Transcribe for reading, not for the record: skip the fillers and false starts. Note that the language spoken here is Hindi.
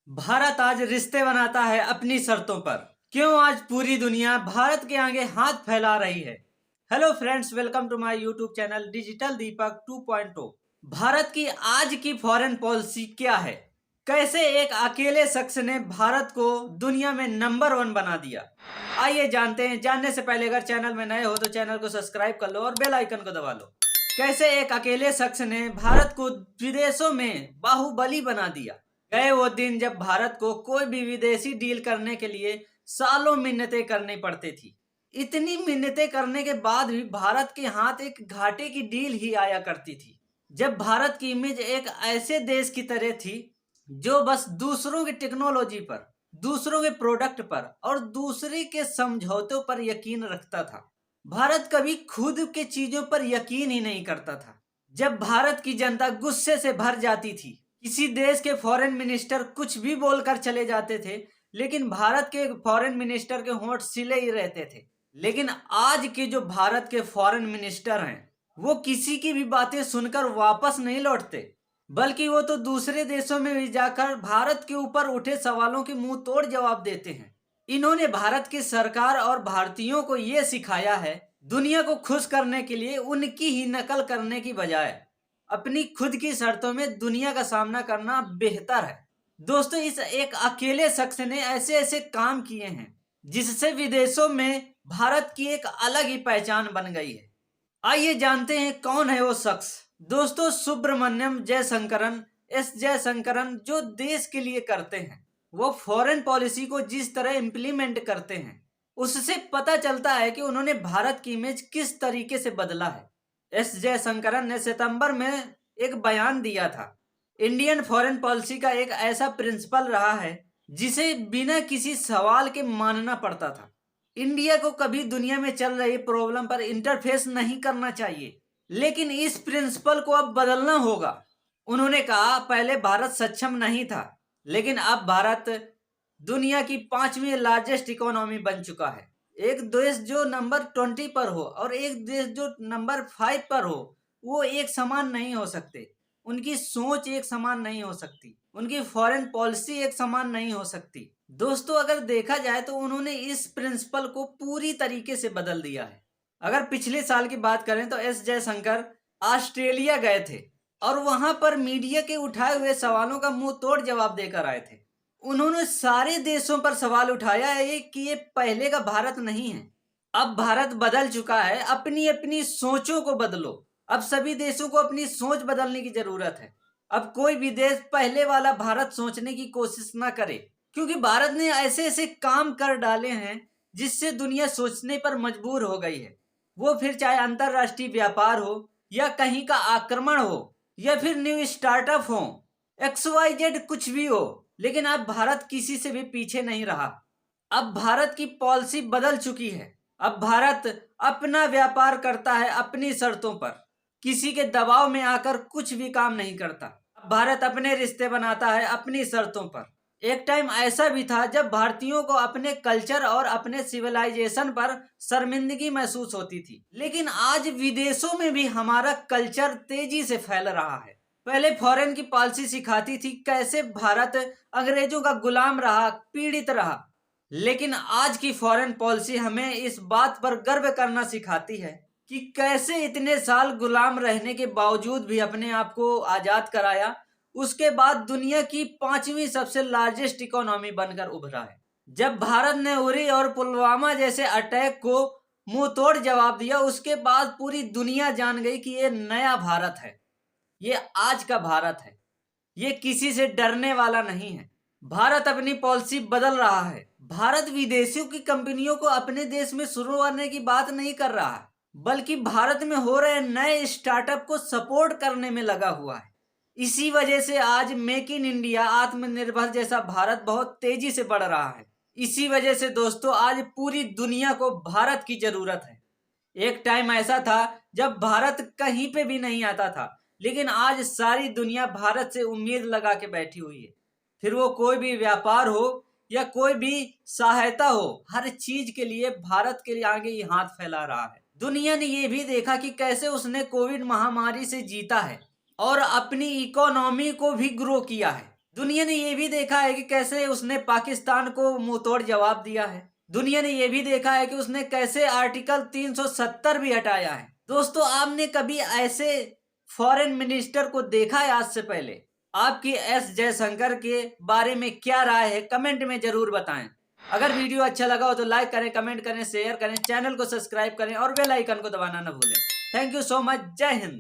भारत आज रिश्ते बनाता है अपनी शर्तों पर। क्यों आज पूरी दुनिया भारत के आगे हाथ फैला रही है। Hello friends, welcome to my YouTube channel digital Deepak 2.0। Bharat की आज की फॉरेन पॉलिसी क्या है, कैसे एक अकेले शख्स ने भारत को दुनिया में नंबर 1 बना दिया, आइए जानते हैं। जानने से पहले अगर चैनल में नए हो तो चैनल को सब्सक्राइब कर लो और बेल आइकन को दबा लो। कैसे एक अकेले शख्स ने भारत को विदेशों में बाहुबली बना दिया। गए वो दिन जब भारत को कोई भी विदेशी डील करने के लिए सालों मिन्नतें करनी पड़ती थी। इतनी मिन्नतें करने के बाद भी भारत के हाथ एक घाटे की डील ही आया करती थी। जब भारत की इमेज एक ऐसे देश की तरह थी जो बस दूसरों की टेक्नोलॉजी पर, दूसरों के प्रोडक्ट पर और दूसरे के समझौतों पर यकीन रखता था। भारत कभी खुद के चीजों पर यकीन ही नहीं करता था। जब भारत की जनता गुस्से से भर जाती थी, किसी देश के फॉरेन मिनिस्टर कुछ भी बोलकर चले जाते थे, लेकिन भारत के फॉरेन मिनिस्टर के होंठ सिले ही रहते थे। लेकिन आज के जो भारत के फॉरेन मिनिस्टर हैं, वो किसी की भी बातें सुनकर वापस नहीं लौटते, बल्कि वो तो दूसरे देशों में भी जाकर भारत के ऊपर उठे सवालों के मुंह तोड़ जवाब देते हैं। इन्होंने भारत की सरकार और भारतीयों को ये सिखाया है, दुनिया को खुश करने के लिए उनकी ही नकल करने की बजाय अपनी खुद की शर्तों में दुनिया का सामना करना बेहतर है। दोस्तों, इस एक अकेले शख्स ने ऐसे ऐसे काम किए हैं जिससे विदेशों में भारत की एक अलग ही पहचान बन गई है। आइए जानते हैं कौन है वो शख्स। दोस्तों, सुब्रमण्यम जयशंकरन, एस जयशंकरन जो देश के लिए करते हैं, वो फॉरेन पॉलिसी को जिस तरह इम्प्लीमेंट करते हैं, उससे पता चलता है कि उन्होंने भारत की इमेज किस तरीके से बदला है। एस जयशंकरन ने सितंबर में एक बयान दिया था। इंडियन फॉरेन पॉलिसी का एक ऐसा प्रिंसिपल रहा है जिसे बिना किसी सवाल के मानना पड़ता था। इंडिया को कभी दुनिया में चल रही प्रॉब्लम पर इंटरफेस नहीं करना चाहिए, लेकिन इस प्रिंसिपल को अब बदलना होगा। उन्होंने कहा, पहले भारत सक्षम नहीं था, लेकिन अब भारत दुनिया की 5वीं लार्जेस्ट इकोनॉमी बन चुका है। एक देश जो नंबर 20 पर हो और एक देश जो नंबर 5 पर हो, वो एक समान नहीं हो सकते। उनकी सोच एक समान नहीं हो सकती, उनकी फॉरेन पॉलिसी एक समान नहीं हो सकती। दोस्तों, अगर देखा जाए तो उन्होंने इस प्रिंसिपल को पूरी तरीके से बदल दिया है। अगर पिछले साल की बात करें तो एस जयशंकर ऑस्ट्रेलिया गए थे और वहां पर मीडिया के उठाए हुए सवालों का मुंह तोड़ जवाब देकर आए थे। उन्होंने सारे देशों पर सवाल उठाया है कि ये पहले का भारत नहीं है। अब भारत बदल चुका है, अपनी अपनी सोचों को बदलो। अब सभी देशों को अपनी सोच बदलने की जरूरत है। अब कोई भी देश पहले वाला भारत सोचने की कोशिश ना करे, क्योंकि भारत ने ऐसे ऐसे काम कर डाले हैं जिससे दुनिया सोचने पर मजबूर हो गई है। वो फिर चाहे अंतरराष्ट्रीय व्यापार हो, या कहीं का आक्रमण हो, या फिर न्यू स्टार्टअप हो, XYZ कुछ भी हो, लेकिन अब भारत किसी से भी पीछे नहीं रहा। अब भारत की पॉलिसी बदल चुकी है। अब भारत अपना व्यापार करता है अपनी शर्तों पर, किसी के दबाव में आकर कुछ भी काम नहीं करता। अब भारत अपने रिश्ते बनाता है अपनी शर्तों पर। एक टाइम ऐसा भी था जब भारतीयों को अपने कल्चर और अपने सिविलाइजेशन पर शर्मिंदगी महसूस होती थी, लेकिन आज विदेशों में भी हमारा कल्चर तेजी से फैल रहा है। पहले फॉरेन की पॉलिसी सिखाती थी कैसे भारत अंग्रेजों का गुलाम रहा, पीड़ित रहा, लेकिन आज की फॉरेन पॉलिसी हमें इस बात पर गर्व करना सिखाती है कि कैसे इतने साल गुलाम रहने के बावजूद भी अपने आप को आजाद कराया। उसके बाद दुनिया की 5वीं सबसे लार्जेस्ट इकोनॉमी बनकर उभरा है। जब भारत ने उरी और पुलवामा जैसे अटैक को मुंह तोड़ जवाब दिया, उसके बाद पूरी दुनिया जान गई कि ये नया भारत है, ये आज का भारत है, ये किसी से डरने वाला नहीं है। भारत अपनी पॉलिसी बदल रहा है। भारत विदेशियों की कंपनियों को अपने देश में शुरू करने की बात नहीं कर रहा है, बल्कि भारत में हो रहे नए स्टार्टअप को सपोर्ट करने में लगा हुआ है। इसी वजह से आज मेक इन इंडिया, आत्मनिर्भर जैसा भारत बहुत तेजी से बढ़ रहा है। इसी वजह से दोस्तों, आज पूरी दुनिया को भारत की जरूरत है। एक टाइम ऐसा था जब भारत कहीं पे भी नहीं आता था, लेकिन आज सारी दुनिया भारत से उम्मीद लगा के बैठी हुई है। फिर वो कोई भी व्यापार हो या कोई भी सहायता हो, हर चीज के लिए भारत के लिए आगे ही हाथ फैला रहा है। दुनिया ने ये भी देखा कि कैसे उसने कोविड महामारी से जीता है और अपनी इकोनॉमी को भी ग्रो किया है। दुनिया ने ये भी देखा है कि कैसे उसने पाकिस्तान को मुंहतोड़ जवाब दिया है। दुनिया ने ये भी देखा है कि उसने कैसे आर्टिकल 370 भी हटाया है। दोस्तों, आपने कभी ऐसे फॉरेन मिनिस्टर को देखा है आज से पहले? आपकी एस जयशंकर के बारे में क्या राय है, कमेंट में जरूर बताएं। अगर वीडियो अच्छा लगा हो तो लाइक करें, कमेंट करें, शेयर करें, चैनल को सब्सक्राइब करें और बेल आइकन को दबाना न भूलें। Thank you so much. जय हिंद।